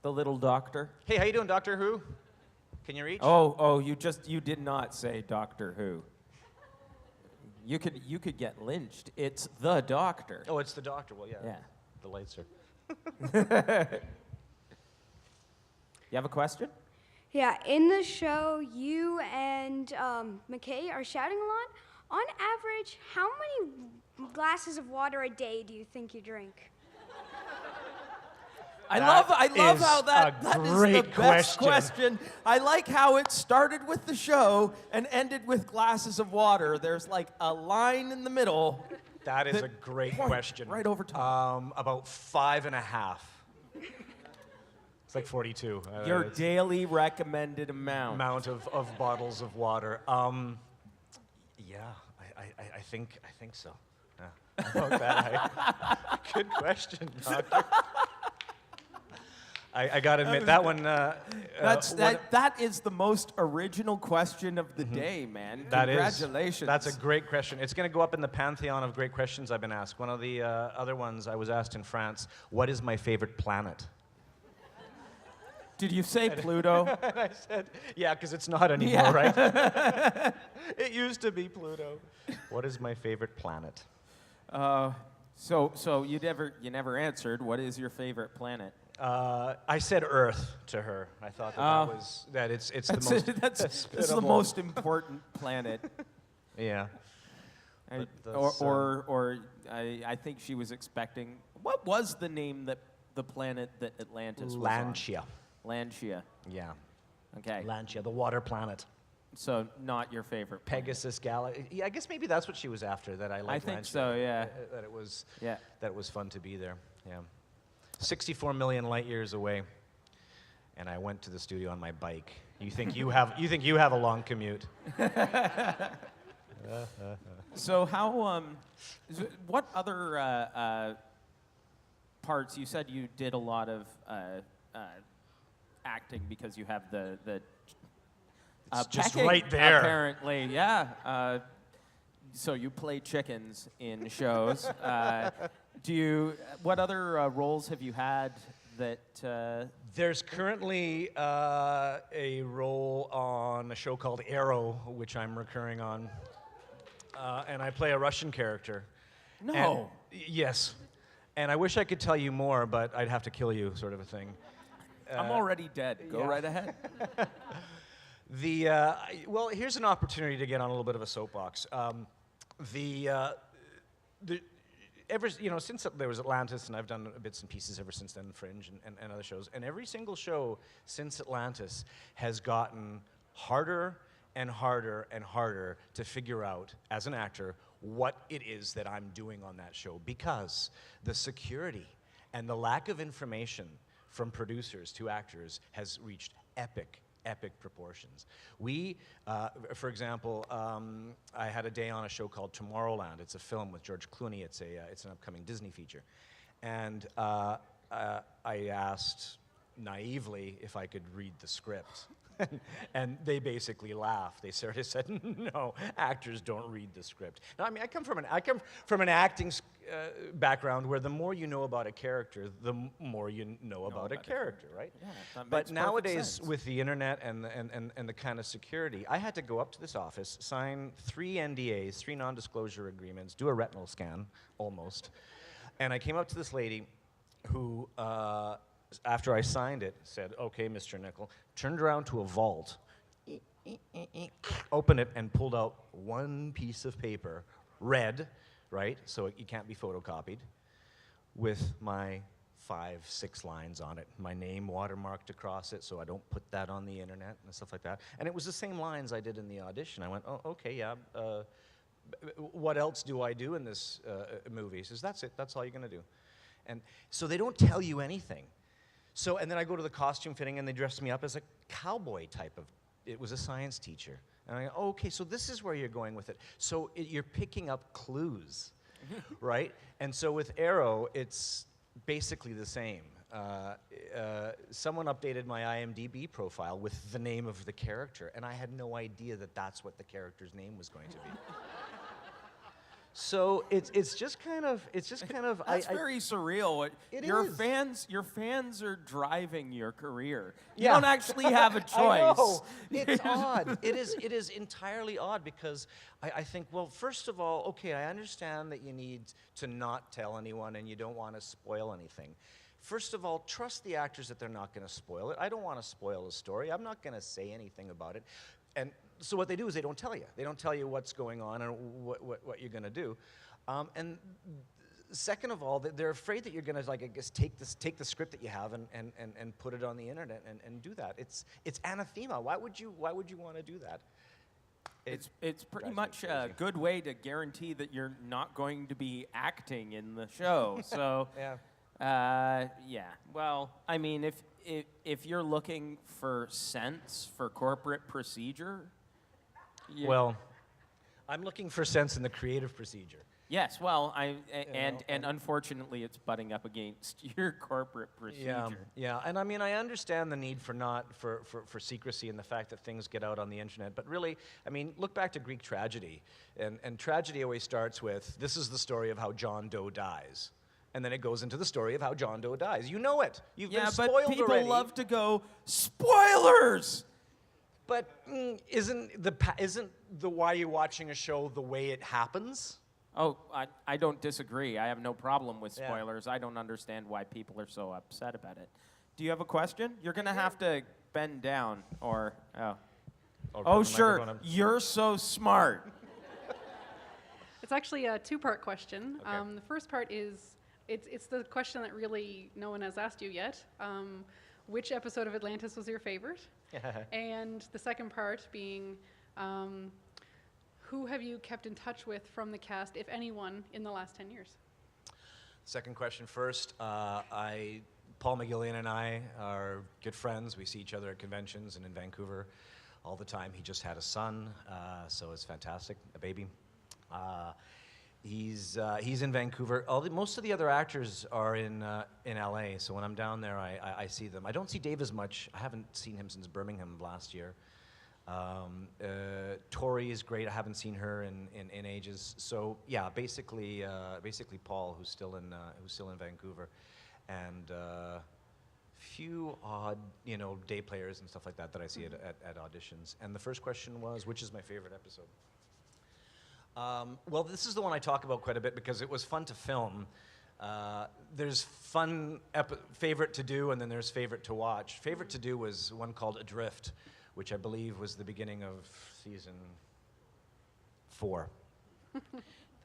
The little doctor. Hey, how you doing, Doctor Who? Can you reach? Oh, you did not say Doctor Who. You could get lynched. It's the doctor. Oh, it's the Doctor. Well, yeah. Yeah. The lights are. You have a question? Yeah, in the show, you and McKay are shouting a lot. On average, how many glasses of water a day do you think you drink? I love is how that a is the great best question. I like how it started with the show and ended with glasses of water. There's like a line in the middle. That is a great question. Right over top. About 5.5. It's like 42. Your It's daily recommended amount. of bottles of water. Yeah, I think so. Yeah. How about that? Good question, Doctor. I gotta admit that one. That is the most original question of the day, man. Congratulations. That's a great question. It's going to go up in the pantheon of great questions I've been asked. One of the other ones I was asked in France, what is my favorite planet? Did you say Pluto? And I said, yeah, because it's not anymore, right? It used to be Pluto. What is my favorite planet? So you never answered. What is your favorite planet? I said Earth to her. I thought it's the most It's the most important planet. Yeah. I think she was expecting. What was the name that the planet that Atlantis was Lantia. on? Lantia. Yeah. Okay. Lantia, the water planet. So not your favorite planet. Pegasus Galaxy. Yeah, I guess maybe that's what she was after. That I liked. I think Lantia. so. Yeah. That it was. Yeah. That it was fun to be there. Yeah. 64 million light years away, and I went to the studio on my bike. You think you have a long commute? So what other parts? You said you did a lot of acting because you have the It's just pecking, right there. Apparently, yeah. So you play chickens in shows. What other roles have you had that? There's currently a role on a show called Arrow, which I'm recurring on, and I play a Russian character. No. And, yes. And I wish I could tell you more, but I'd have to kill you, sort of a thing. I'm already dead. Go right ahead. Well, here's an opportunity to get on a little bit of a soapbox. Since there was Atlantis, and I've done bits and pieces ever since then, Fringe and other shows, and every single show since Atlantis has gotten harder and harder and harder to figure out, as an actor, what it is that I'm doing on that show, because the security and the lack of information from producers to actors has reached epic proportions. We, for example, I had a day on a show called Tomorrowland. It's a film with George Clooney. It's an upcoming Disney feature. And I asked naively if I could read the script. And they basically laughed. They sort of said, "No, actors don't read the script." Now, I mean, I come from an acting background where the more you know about a character, the more you know about a character, right? Yeah, that but makes nowadays, sense. with the internet and the kind of security, I had to go up to this office, sign 3 NDAs, 3 non-disclosure agreements, do a retinal scan, almost, and I came up to this lady who. After I signed it, said, "Okay, Mr. Nykl," turned around to a vault, opened it, and pulled out one piece of paper, red, right, so it can't be photocopied, with my 5-6 lines on it. My name watermarked across it, so I don't put that on the internet and stuff like that. And it was the same lines I did in the audition. I went, "Oh, okay, yeah. What else do I do in this movie?" He says, "That's it. That's all you're going to do." And so they don't tell you anything. So, and then I go to the costume fitting, and they dress me up as a cowboy type of. It was a science teacher, and I go, "Oh, okay, so this is where you're going with it. So you're picking up clues, right?" And so with Arrow, it's basically the same. Someone updated my IMDb profile with the name of the character, and I had no idea that that's what the character's name was going to be. So it's just kind of That's very surreal. It your is. fans are driving your career. You Yeah. don't actually have a choice. I know. It's odd. It is entirely odd because I think, well, first of all, okay, I understand that you need to not tell anyone and you don't want to spoil anything. First of all, trust the actors that they're not going to spoil it. I don't want to spoil a story. I'm not going to say anything about it. And so what they do is they don't tell you. They don't tell you what's going on and what you're going to do. And second of all, they're afraid that you're going to, like, I guess, take the script that you have and put it on the internet and do that. It's anathema. Why would you want to do that? It's pretty drives me much a crazy. good way to guarantee that you're not going to be acting in the show. So, Yeah. yeah. Well, I mean, if you're looking for sense for corporate procedure, Well, I'm looking for sense in the creative procedure. yes. Well, and know, unfortunately, it's butting up against your corporate procedure. Yeah, and I mean, I understand the need for secrecy and the fact that things get out on the internet, but really, I mean, look back to Greek tragedy, and tragedy always starts with, this is the story of how John Doe dies, and then it goes into the story of how John Doe dies. You know it. You've Yeah, been spoiled but people already. love to go spoilers. But isn't the why you're watching a show the way it happens? Oh, I don't disagree. I have no problem with Yeah. spoilers. I don't understand why people are so upset about it. Do you have a question? You're going to have to bend down or, oh. Or put Oh, the sure. microphone up. You're so smart. It's actually a two-part question. Okay. The first part is, it's the question that really no one has asked you yet. Which episode of Atlantis was your favorite? And the second part being, who have you kept in touch with from the cast, if anyone, in the last 10 years? Second question first. Paul McGillian and I are good friends. We see each other at conventions and in Vancouver all the time. He just had a son, so it's fantastic, a baby. He's in Vancouver. Most of the other actors are in LA, so when I'm down there, I see them. I don't see Dave as much. I haven't seen him since Birmingham last year. Tori is great. I haven't seen her in ages. So yeah, basically Paul, who's still in Vancouver, and few odd day players and stuff like that I see at auditions. And the first question was, which is my favorite episode? Well, this is the one I talk about quite a bit because it was fun to film. There's fun favorite to do, and then there's favorite to watch. Favorite to do was one called Adrift, which I believe was the beginning of season 4.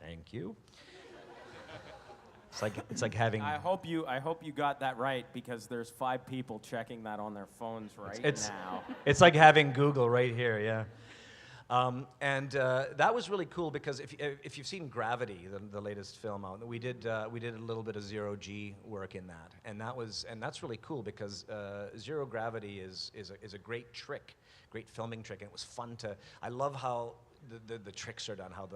Thank you. It's like having. I hope you got that right because there's 5 people checking that on their phones right now. It's like having Google right here, yeah. That was really cool because if you've seen Gravity, the latest film out, we did a little bit of zero G work in that, and that's really cool because zero gravity is a great trick, great filming trick, and it was fun to. I love how the tricks are done, how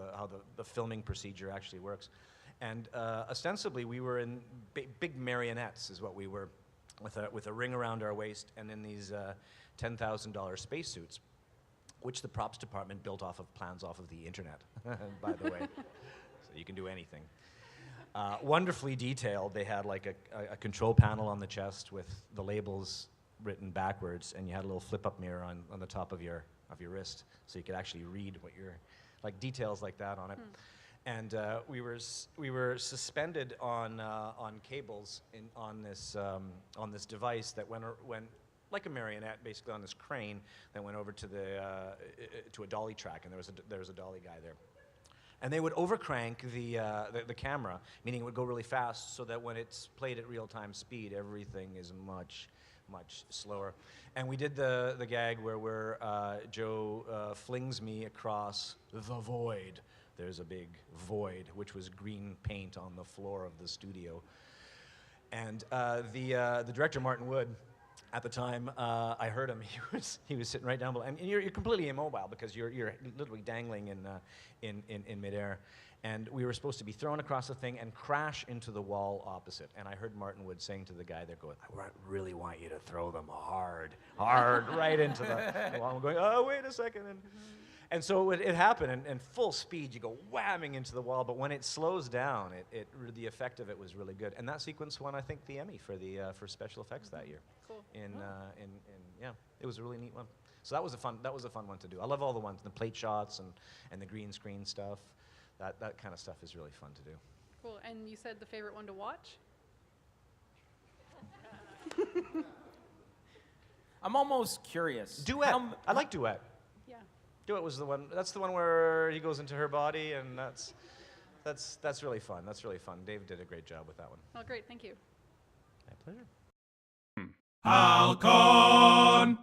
the filming procedure actually works, and ostensibly we were in big marionettes, is what we were, with a ring around our waist, and in these $10,000 spacesuits, which the props department built off of plans off of the internet, by the way. So you can do anything. Wonderfully detailed. They had like a control panel on the chest with the labels written backwards, and you had a little flip-up mirror on the top of your wrist, so you could actually read what you're, like details like that on it. And we were suspended on cables on this device that went like a marionette, basically on this crane that went over to a dolly track, and there was a dolly guy there. And they would overcrank the camera, meaning it would go really fast, so that when it's played at real-time speed, everything is much slower. And we did the gag where Joe flings me across the void. There's a big void, which was green paint on the floor of the studio. And the director, Martin Wood, at the time, I heard him. He was sitting right down below, and you're completely immobile because you're literally dangling in midair. And we were supposed to be thrown across the thing and crash into the wall opposite. And I heard Martin Wood saying to the guy there, "Going, I really want you to throw them hard, right into the wall." I'm going, "Oh, wait a second." And so it happened, and full speed, you go whamming into the wall. But when it slows down, the effect of it was really good. And that sequence won, I think, the Emmy for special effects that year. Cool. Yeah, it was a really neat one. So that was a fun one to do. I love all the ones, the plate shots and the green screen stuff. That kind of stuff is really fun to do. Cool. And you said the favorite one to watch? I'm almost curious. Duet. I like Duet. Yeah. Duet was the one. That's the one where he goes into her body, and that's really fun. That's really fun. Dave did a great job with that one. Oh, great. Thank you. My pleasure. Hal-Con.